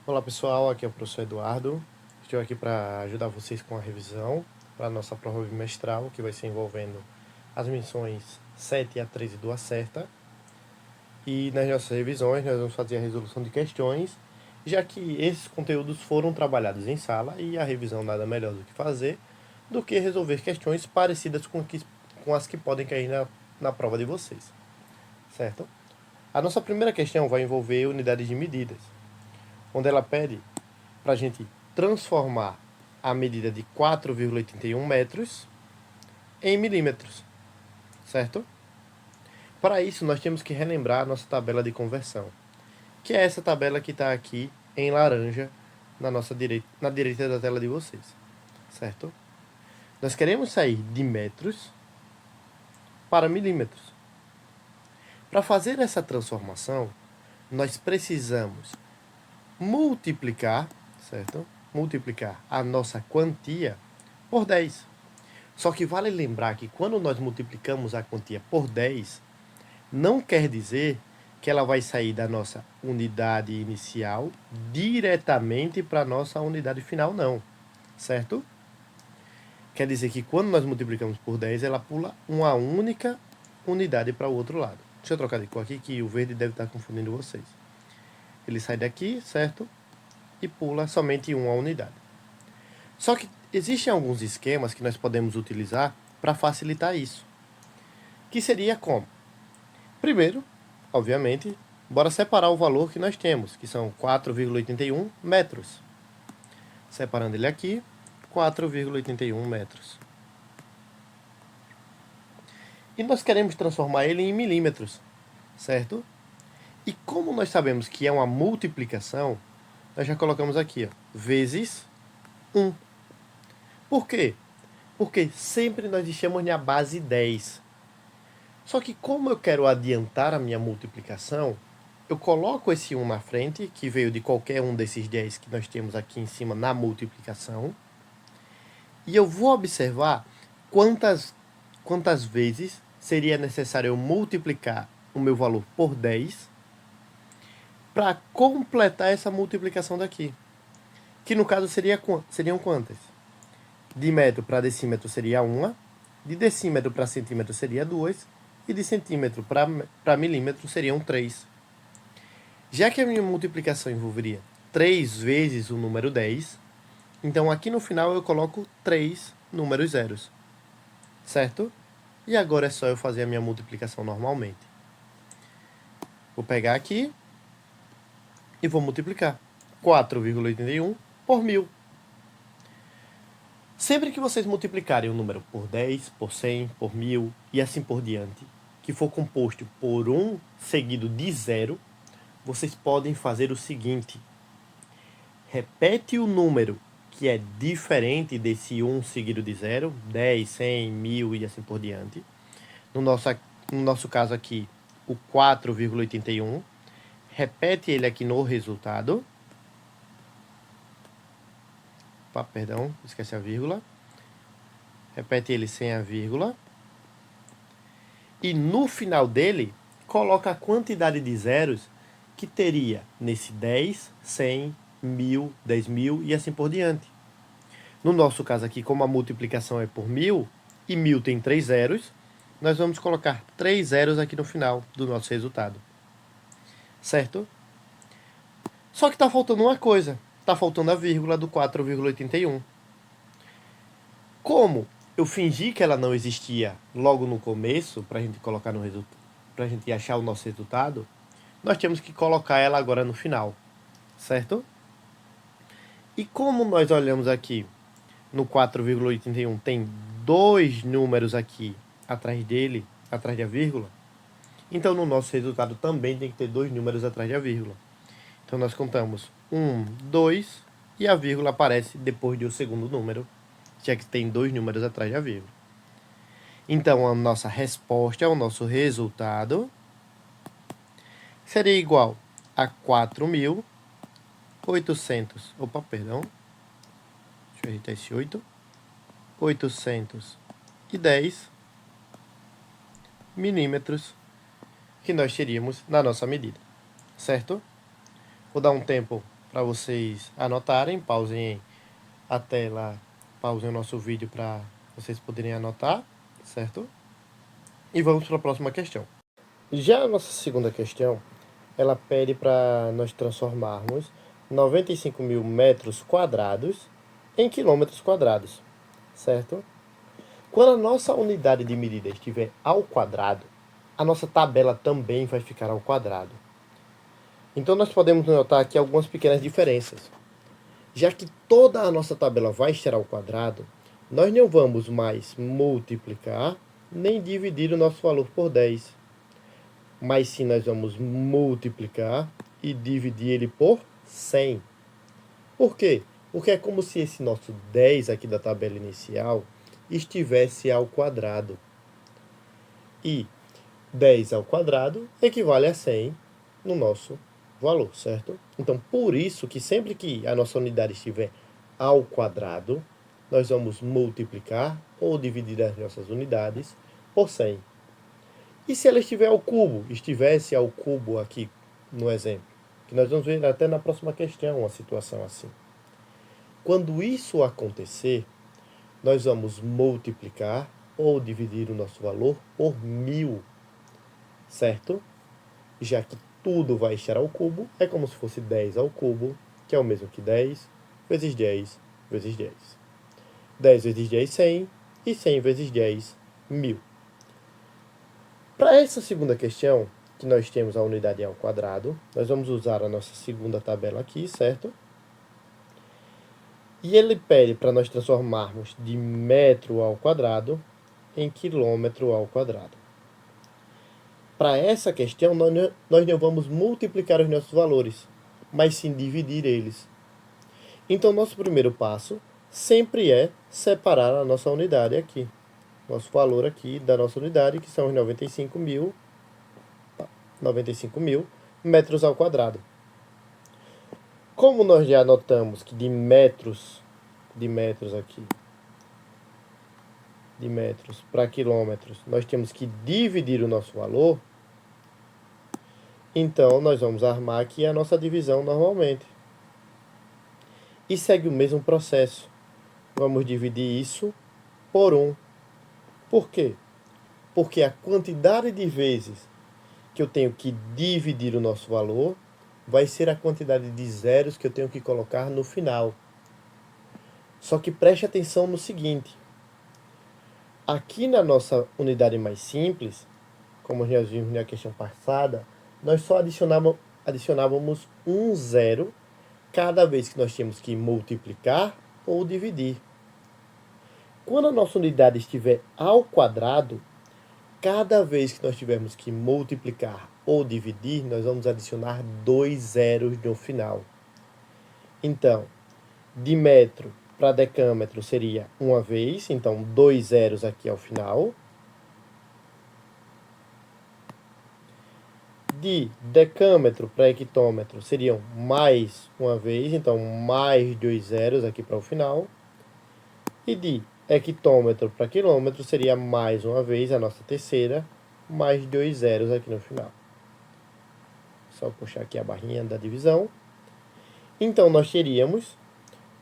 Olá pessoal, aqui é o professor Eduardo. Estou aqui para ajudar vocês com a revisão para a nossa prova bimestral, que vai ser envolvendo as missões 7 a 13 do Acerta. E nas nossas revisões nós vamos fazer a resolução de questões, já que esses conteúdos foram trabalhados em sala e a revisão nada melhor do que fazer do que resolver questões parecidas com as que podem cair na prova de vocês, certo? A nossa primeira questão vai envolver unidades de medidas, onde ela pede para a gente transformar a medida de 4,81 metros em milímetros, certo? Para isso, nós temos que relembrar a nossa tabela de conversão, que é essa tabela que está aqui em laranja na direita da tela de vocês, certo? Nós queremos sair de metros para milímetros. Para fazer essa transformação, nós precisamos multiplicar, certo? Multiplicar a nossa quantia por 10. Só que vale lembrar que quando nós multiplicamos a quantia por 10, não quer dizer que ela vai sair da nossa unidade inicial diretamente para a nossa unidade final, não. Certo? Quer dizer que quando nós multiplicamos por 10, ela pula uma única unidade para o outro lado. Deixa eu trocar de cor aqui, que o verde deve estar confundindo vocês. Ele sai daqui, certo? E pula somente uma unidade. Só que existem alguns esquemas que nós podemos utilizar para facilitar isso. Que seria como? Primeiro, obviamente, bora separar o valor que nós temos, que são 4,81 metros. Separando ele aqui, 4,81 metros. E nós queremos transformar ele em milímetros, certo? E como nós sabemos que é uma multiplicação, nós já colocamos aqui, ó, vezes 1. Por quê? Porque sempre nós deixamos na base 10. Só que como eu quero adiantar a minha multiplicação, eu coloco esse 1 na frente, que veio de qualquer um desses 10 que nós temos aqui em cima na multiplicação. E eu vou observar quantas vezes seria necessário eu multiplicar o meu valor por 10 para completar essa multiplicação daqui. Que no caso seriam quantas? De metro para decímetro seria 1, de decímetro para centímetro seria 2, e de centímetro para milímetro seriam 3. Já que a minha multiplicação envolveria 3 vezes o número 10, então aqui no final eu coloco 3 números zeros, certo? E agora é só eu fazer a minha multiplicação normalmente. Vou pegar aqui e vou multiplicar 4,81 por 1000. Sempre que vocês multiplicarem o número por 10, por 100, por 1000 e assim por diante, que for composto por 1 seguido de 0, vocês podem fazer o seguinte: repete o número que é diferente desse 1 seguido de 0, 10, 100, 1000 e assim por diante. No nosso caso aqui, o 4,81. Repete ele aqui no resultado. Opa, perdão, esqueci a vírgula. Repete ele sem a vírgula. E no final dele, coloca a quantidade de zeros que teria nesse 10, 100, 1000, 10.000 e assim por diante. No nosso caso aqui, como a multiplicação é por 1000 e 1000 tem 3 zeros, nós vamos colocar 3 zeros aqui no final do nosso resultado. Certo? Só que está faltando uma coisa. Está faltando a vírgula do 4,81. Como eu fingi que ela não existia logo no começo, para a gente colocar no resultado, para a gente achar o nosso resultado, nós temos que colocar ela agora no final, certo? E como nós olhamos aqui no 4,81 tem dois números aqui atrás dele, atrás da vírgula, então no nosso resultado também tem que ter dois números atrás da vírgula. Então nós contamos 1, 2 e a vírgula aparece depois do segundo número, já que tem dois números atrás da vírgula. Então a nossa resposta, o nosso resultado, seria igual a 4.800. Opa, perdão. Deixa eu ajeitar esse 8. 810 milímetros que nós teríamos na nossa medida, certo? Vou dar um tempo para vocês anotarem. Pausem a tela, pausem o nosso vídeo para vocês poderem anotar, certo? E vamos para a próxima questão. Já a nossa segunda questão, ela pede para nós transformarmos 95.000 metros quadrados em quilômetros quadrados, certo? Quando a nossa unidade de medida estiver ao quadrado, a nossa tabela também vai ficar ao quadrado. Então nós podemos notar aqui algumas pequenas diferenças. Já que toda a nossa tabela vai estar ao quadrado, nós não vamos mais multiplicar nem dividir o nosso valor por 10. Mas sim nós vamos multiplicar e dividir ele por 100. Por quê? Porque é como se esse nosso 10 aqui da tabela inicial estivesse ao quadrado. E 10 ao quadrado equivale a 100 no nosso valor, certo? Então, por isso que sempre que a nossa unidade estiver ao quadrado, nós vamos multiplicar ou dividir as nossas unidades por 100. E se ela estiver ao cubo, estivesse ao cubo aqui no exemplo, que nós vamos ver até na próxima questão uma situação assim. Quando isso acontecer, nós vamos multiplicar ou dividir o nosso valor por 1000, certo? Já que tudo vai estar ao cubo, é como se fosse 10 ao cubo, que é o mesmo que 10 vezes 10 vezes 10. 10 vezes 10, 100, e 100 vezes 10, 1000. Para essa segunda questão, que nós temos a unidade ao quadrado, nós vamos usar a nossa segunda tabela aqui, certo? E ele pede para nós transformarmos de metro ao quadrado em quilômetro ao quadrado. Para essa questão, nós não vamos multiplicar os nossos valores, mas sim dividir eles. Então, nosso primeiro passo sempre é separar a nossa unidade aqui. Nosso valor aqui da nossa unidade, que são os 95.000 metros ao quadrado. Como nós já notamos que de metros para quilômetros, nós temos que dividir o nosso valor, então nós vamos armar aqui a nossa divisão normalmente. E segue o mesmo processo. Vamos dividir isso por 1. Por quê? Porque a quantidade de vezes que eu tenho que dividir o nosso valor vai ser a quantidade de zeros que eu tenho que colocar no final. Só que preste atenção no seguinte. Aqui na nossa unidade mais simples, como nós vimos na questão passada, nós só adicionávamos um zero cada vez que nós tínhamos que multiplicar ou dividir. Quando a nossa unidade estiver ao quadrado, cada vez que nós tivermos que multiplicar ou dividir, nós vamos adicionar 2 zeros no final. Então, de metro para decâmetro seria uma vez, então 2 zeros aqui ao final. De decâmetro para hectômetro seriam mais uma vez, então mais 2 zeros aqui para o final. E de hectômetro para quilômetro seria mais uma vez a nossa terceira, mais 2 zeros aqui no final. Só puxar aqui a barrinha da divisão. Então, nós teríamos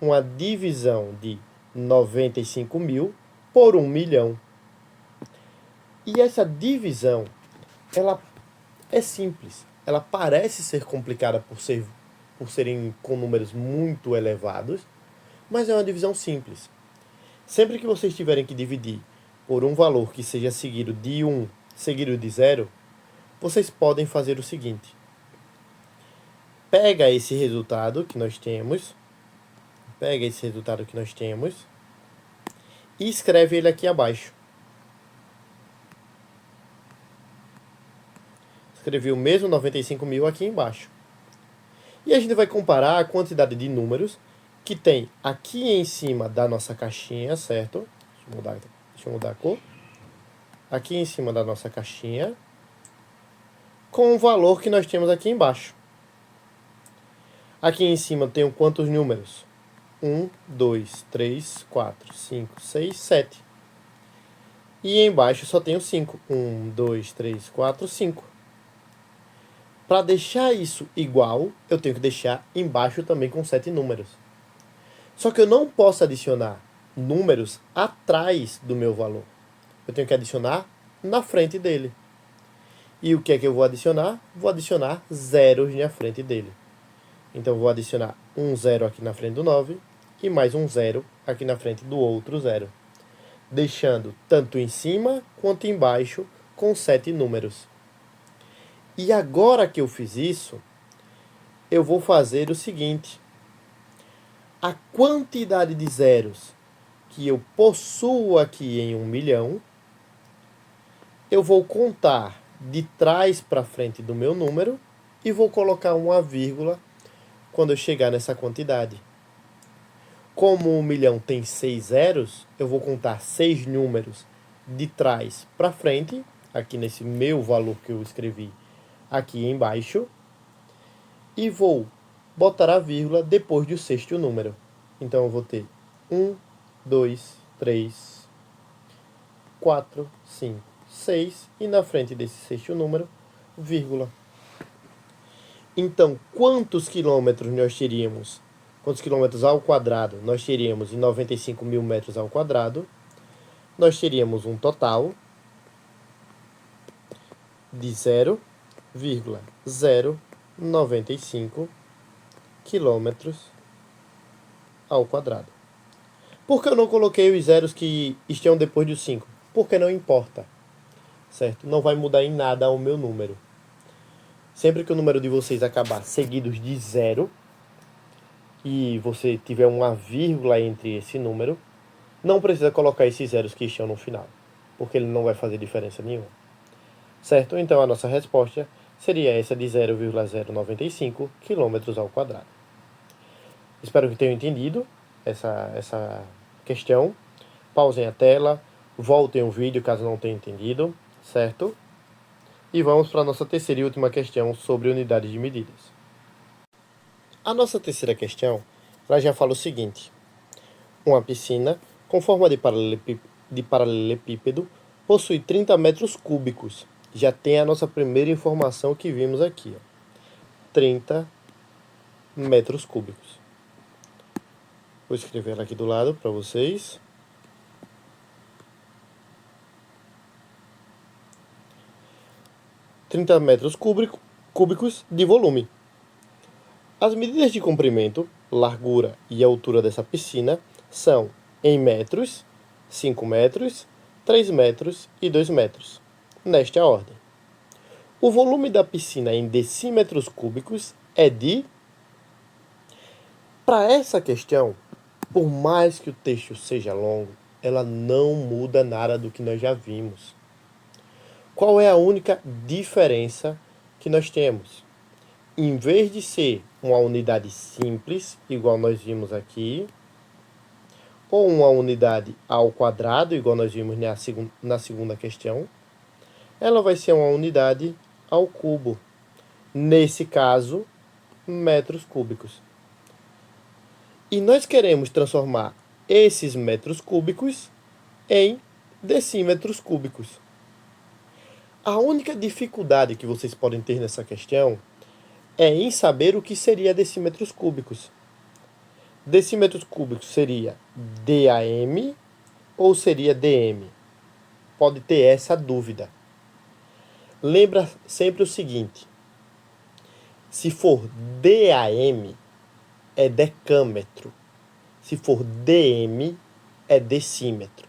uma divisão de 95.000 por 1 milhão. E essa divisão, ela é simples. Ela parece ser complicada por serem com números muito elevados, mas é uma divisão simples. Sempre que vocês tiverem que dividir por um valor que seja seguido de 1, seguido de 0, vocês podem fazer o seguinte. Pega esse resultado que nós temos, e escreve ele aqui abaixo. Escrevi o mesmo 95.000 aqui embaixo. E a gente vai comparar a quantidade de números que tem aqui em cima da nossa caixinha, certo? Deixa eu mudar a cor. Aqui em cima da nossa caixinha, com o valor que nós temos aqui embaixo. Aqui em cima tem quantos números? 1, 2, 3, 4, 5, 6, 7. E embaixo só tenho 5. 1, 2, 3, 4, 5. Para deixar isso igual, eu tenho que deixar embaixo também com 7 números. Só que eu não posso adicionar números atrás do meu valor. Eu tenho que adicionar na frente dele. E o que é que eu vou adicionar? Vou adicionar zeros na frente dele. Então, eu vou adicionar um zero aqui na frente do 9 e mais um zero aqui na frente do outro zero. Deixando tanto em cima quanto embaixo com 7 números. E agora que eu fiz isso, eu vou fazer o seguinte. A quantidade de zeros que eu possuo aqui em 1 milhão, eu vou contar de trás para frente do meu número e vou colocar uma vírgula quando eu chegar nessa quantidade. Como 1 milhão tem 6 zeros, eu vou contar 6 números de trás para frente, aqui nesse meu valor que eu escrevi aqui embaixo, e vou botar a vírgula depois do sexto número. Então eu vou ter 1, 2, 3, 4, 5, 6 e na frente desse sexto número, vírgula. Então, quantos quilômetros nós teríamos? Quantos quilômetros ao quadrado nós teríamos em 95 mil metros ao quadrado? Nós teríamos um total de 0,095 quilômetros ao quadrado. Por que eu não coloquei os zeros que estão depois do 5? Porque não importa, certo? Não vai mudar em nada o meu número. Sempre que o número de vocês acabar seguidos de 0 e você tiver uma vírgula entre esse número, não precisa colocar esses zeros que estão no final, porque ele não vai fazer diferença nenhuma. Certo? Então a nossa resposta seria essa de 0,095 km ao quadrado. Espero que tenham entendido essa questão. Pausem a tela, voltem o vídeo caso não tenham entendido, certo? E vamos para a nossa terceira e última questão sobre unidades de medidas. A nossa terceira questão, ela já fala o seguinte. Uma piscina com forma de paralelepípedo possui 30 metros cúbicos. Já tem a nossa primeira informação que vimos aqui. 30 metros cúbicos. Vou escrever ela aqui do lado para vocês. (30 metros cúbicos de volume. As medidas de comprimento, largura e altura dessa piscina são em metros, 5 metros, 3 metros e 2 metros, nesta ordem. O volume da piscina em decímetros cúbicos é de... Para essa questão, por mais que o texto seja longo, ela não muda nada do que nós já vimos. Qual é a única diferença que nós temos? Em vez de ser uma unidade simples, igual nós vimos aqui, ou uma unidade ao quadrado, igual nós vimos na segunda questão, ela vai ser uma unidade ao cubo. Nesse caso, metros cúbicos. E nós queremos transformar esses metros cúbicos em decímetros cúbicos. A única dificuldade que vocês podem ter nessa questão é em saber o que seria decímetros cúbicos. Decímetros cúbicos seria DAM ou seria DM? Pode ter essa dúvida. Lembra sempre o seguinte. Se for DAM, é decâmetro. Se for DM, é decímetro.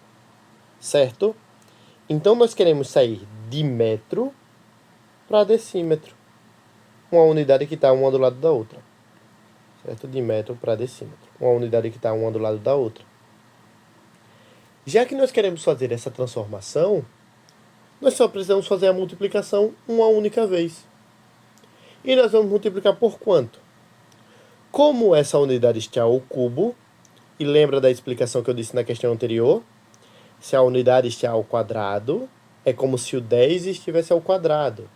Certo? Então, nós queremos sair de metro para decímetro. Uma unidade que está uma do lado da outra. Certo? De metro para decímetro. Uma unidade que está uma do lado da outra. Já que nós queremos fazer essa transformação, nós só precisamos fazer a multiplicação uma única vez. E nós vamos multiplicar por quanto? Como essa unidade está ao cubo, e lembra da explicação que eu disse na questão anterior, se a unidade está ao quadrado, é como se o 10 estivesse ao quadrado.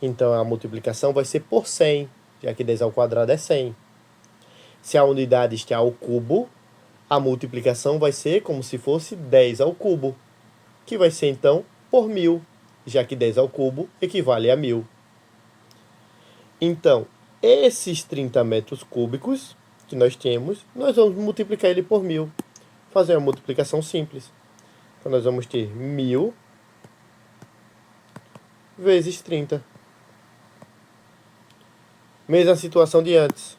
Então, a multiplicação vai ser por 100, já que 10 ao quadrado é 100. Se a unidade está ao cubo, a multiplicação vai ser como se fosse 10 ao cubo, que vai ser, então, por 1000, já que 10 ao cubo equivale a 1000. Então, esses 30 metros cúbicos que nós temos, nós vamos multiplicar ele por 1.000. Fazer uma multiplicação simples. Então, nós vamos ter 1.000 vezes 30. Mesma situação de antes.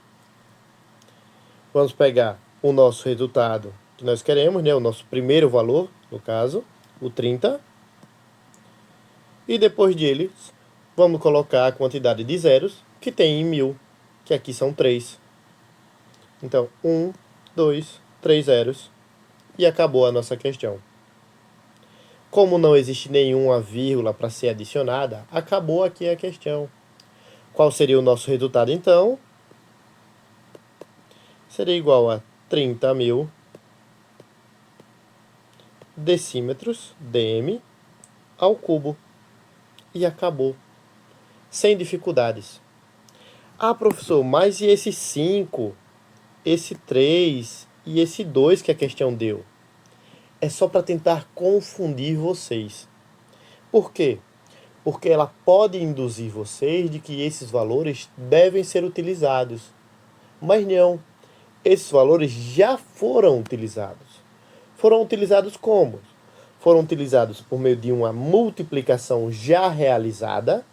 Vamos pegar o nosso resultado que nós queremos, né? O nosso primeiro valor, no caso, o 30. E depois deles, vamos colocar a quantidade de zeros que tem em 1.000, que aqui são 3. Então, 1, 2, 3 zeros. E acabou a nossa questão. Como não existe nenhuma vírgula para ser adicionada, acabou aqui a questão. Qual seria o nosso resultado, então? Seria igual a 30.000 decímetros, dm, ao cubo. E acabou. Sem dificuldades. Ah, professor, mas e esse 5, esse 3 e esse 2 que a questão deu? É só para tentar confundir vocês. Por quê? Porque ela pode induzir vocês de que esses valores devem ser utilizados. Mas não. Esses valores já foram utilizados. Foram utilizados como? Foram utilizados por meio de uma multiplicação já realizada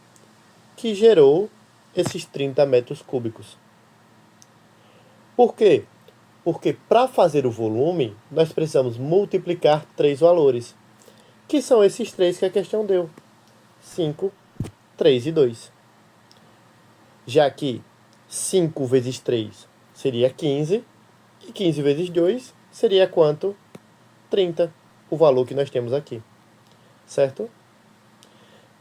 que gerou esses 30 metros cúbicos. Por quê? Porque para fazer o volume, nós precisamos multiplicar 3 valores, que são esses 3 que a questão deu. 5, 3 e 2. Já que 5 vezes 3 seria 15, e 15 vezes 2 seria quanto? 30, o valor que nós temos aqui. Certo?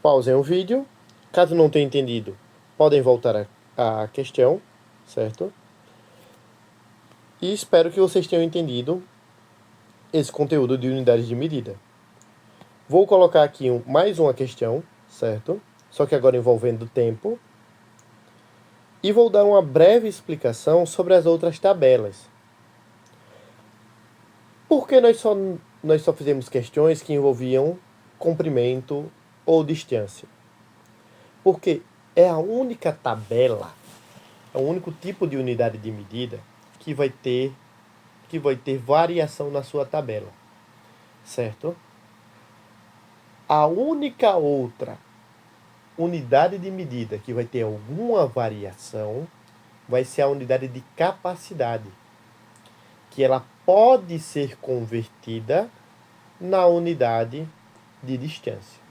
Pausem o vídeo. Caso não tenha entendido, podem voltar à questão, certo? E espero que vocês tenham entendido esse conteúdo de unidades de medida. Vou colocar aqui mais uma questão, certo? Só que agora envolvendo tempo. E vou dar uma breve explicação sobre as outras tabelas. Por que nós só fizemos questões que envolviam comprimento ou distância? Porque é a única tabela, é o único tipo de unidade de medida que vai ter variação na sua tabela, certo? A única outra unidade de medida que vai ter alguma variação vai ser a unidade de capacidade, que ela pode ser convertida na unidade de distância.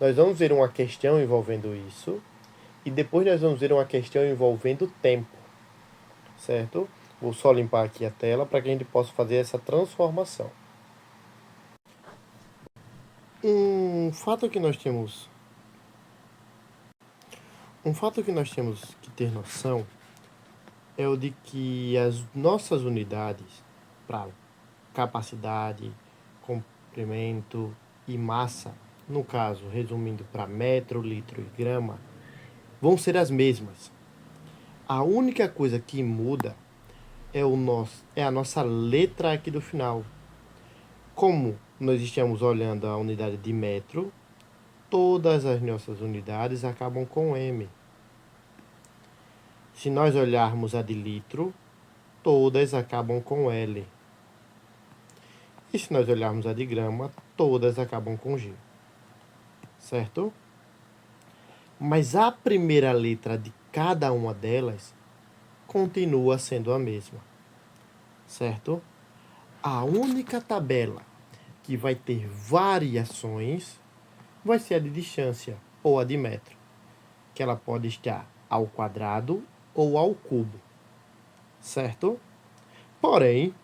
Nós vamos ver uma questão envolvendo isso e depois nós vamos ver uma questão envolvendo tempo, certo? Vou só limpar aqui a tela para que a gente possa fazer essa transformação. Um fato que nós temos que ter noção é o de que as nossas unidades para capacidade, comprimento e massa, no caso, resumindo para metro, litro e grama, vão ser as mesmas. A única coisa que muda é a nossa letra aqui do final. Como nós estamos olhando a unidade de metro, todas as nossas unidades acabam com M. Se nós olharmos a de litro, todas acabam com L. E se nós olharmos a de grama, todas acabam com G. Certo? Mas a primeira letra de cada uma delas continua sendo a mesma. Certo? A única tabela que vai ter variações vai ser a de distância ou a de metro, que ela pode estar ao quadrado ou ao cubo. Certo? Porém,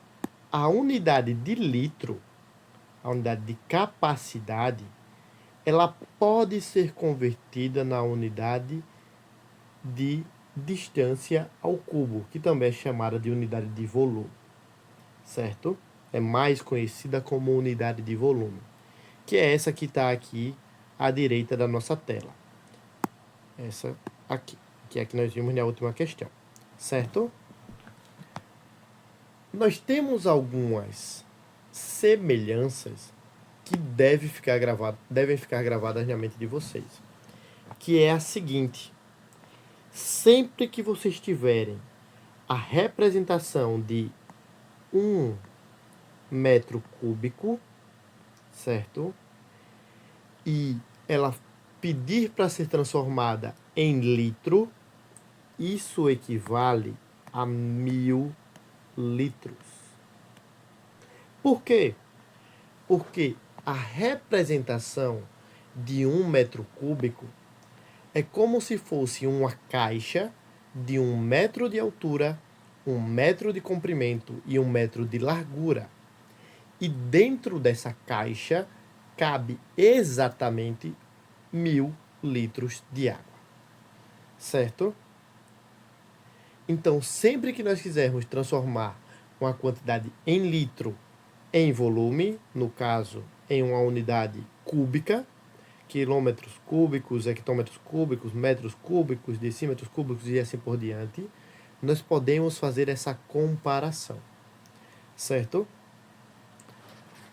a unidade de litro, a unidade de capacidade, ela pode ser convertida na unidade de distância ao cubo, que também é chamada de unidade de volume, certo? É mais conhecida como unidade de volume, que é essa que está aqui à direita da nossa tela. Essa aqui, que é a que nós vimos na última questão, certo? Nós temos algumas semelhanças que devem ficar gravadas na mente de vocês, que é a seguinte: Sempre que vocês tiverem a representação de 1 metro cúbico, certo? E ela pedir para ser transformada em litro, isso equivale a 1000 litros. Por quê? Porque a representação de 1 metro cúbico é como se fosse uma caixa de 1 metro de altura, 1 metro de comprimento e 1 metro de largura. E dentro dessa caixa cabe exatamente 1000 litros de água. Certo? Então, sempre que nós quisermos transformar uma quantidade em litro em volume, no caso, em uma unidade cúbica, quilômetros cúbicos, hectômetros cúbicos, metros cúbicos, decímetros cúbicos e assim por diante, nós podemos fazer essa comparação. Certo?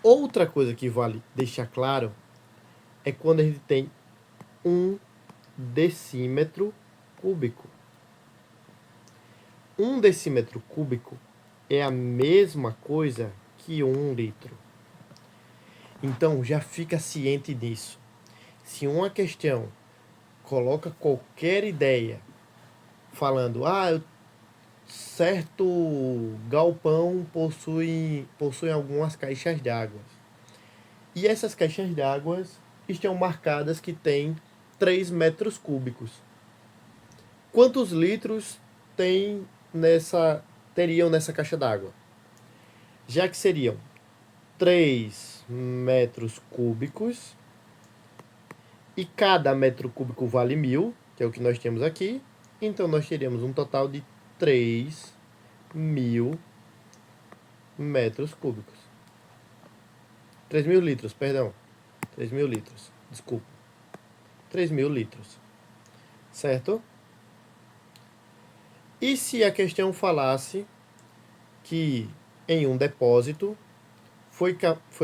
Outra coisa que vale deixar claro é quando a gente tem 1 decímetro cúbico. 1 decímetro cúbico é a mesma coisa que 1 litro. Então, já fica ciente disso. Se uma questão coloca qualquer ideia falando, certo galpão possui algumas caixas d'água. E essas caixas d'água estão marcadas que tem 3 metros cúbicos. Quantos litros teriam nessa caixa d'água? Já que seriam 3 metros cúbicos e cada metro cúbico vale 1000, que é o que nós temos aqui, então nós teríamos um total de 3000 metros cúbicos. 3.000 litros, perdão. 3.000 litros, desculpa. 3.000 litros. Certo? E se a questão falasse que em um depósito foi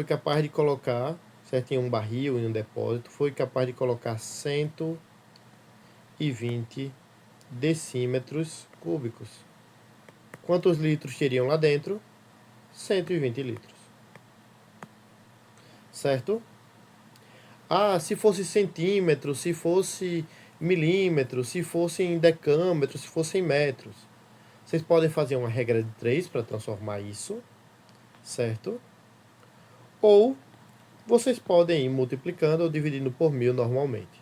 capaz de colocar, certo? Em um barril, em um depósito, foi capaz de colocar 120 decímetros cúbicos. Quantos litros teriam lá dentro? 120 litros. Certo? Se fosse centímetro, se fosse milímetro, se fosse em decâmetro, se fosse em metros. Vocês podem fazer uma regra de 3 para transformar isso, certo? Ou vocês podem ir multiplicando ou dividindo por 1000 normalmente,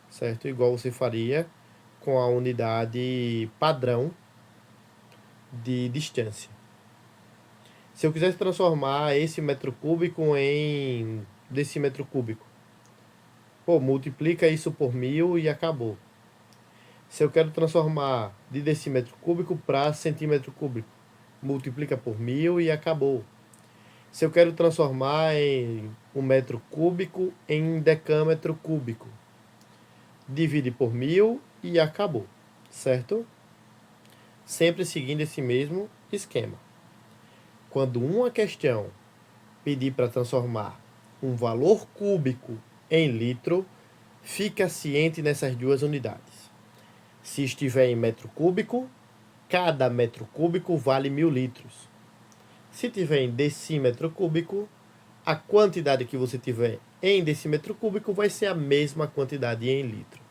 certo? Igual você faria com a unidade padrão de distância. Se eu quisesse transformar esse metro cúbico em decímetro cúbico, multiplica isso por 1000 e acabou. Se eu quero transformar de decímetro cúbico para centímetro cúbico, multiplica por 1000 e acabou. Se eu quero transformar em 1 metro cúbico em decâmetro cúbico, divide por 1000 e acabou, certo? Sempre seguindo esse mesmo esquema. Quando uma questão pedir para transformar um valor cúbico em litro, fica ciente nessas duas unidades. Se estiver em metro cúbico, cada metro cúbico vale 1000 litros. Se tiver em decímetro cúbico, a quantidade que você tiver em decímetro cúbico vai ser a mesma quantidade em litro.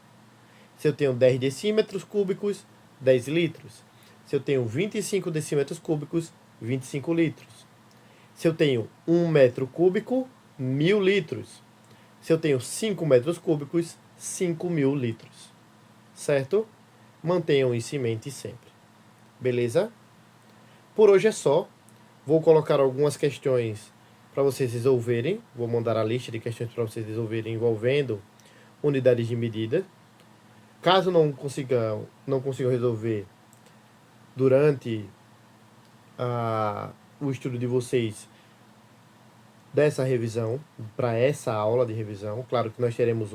Se eu tenho 10 decímetros cúbicos, 10 litros. Se eu tenho 25 decímetros cúbicos, 25 litros. Se eu tenho 1 metro cúbico, 1000 litros. Se eu tenho 5 metros cúbicos, 5.000 litros. Certo? Mantenham isso em mente sempre. Beleza? Por hoje é só. Vou colocar algumas questões para vocês resolverem. Vou mandar a lista de questões para vocês resolverem envolvendo unidades de medida. Caso não consigam resolver durante o estudo de vocês dessa revisão, para essa aula de revisão, claro que nós teremos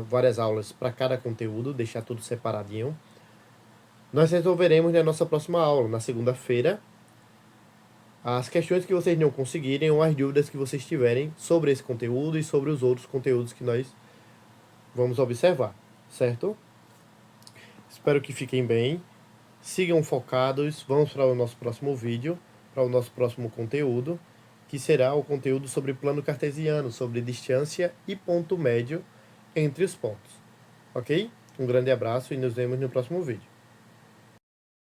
várias aulas para cada conteúdo, deixar tudo separadinho. Nós resolveremos na nossa próxima aula, na segunda-feira, as questões que vocês não conseguirem ou as dúvidas que vocês tiverem sobre esse conteúdo e sobre os outros conteúdos que nós vamos observar, certo? Espero que fiquem bem. Sigam focados. Vamos para o nosso próximo vídeo, para o nosso próximo conteúdo, que será o conteúdo sobre plano cartesiano, sobre distância e ponto médio entre os pontos. Ok? Um grande abraço e nos vemos no próximo vídeo.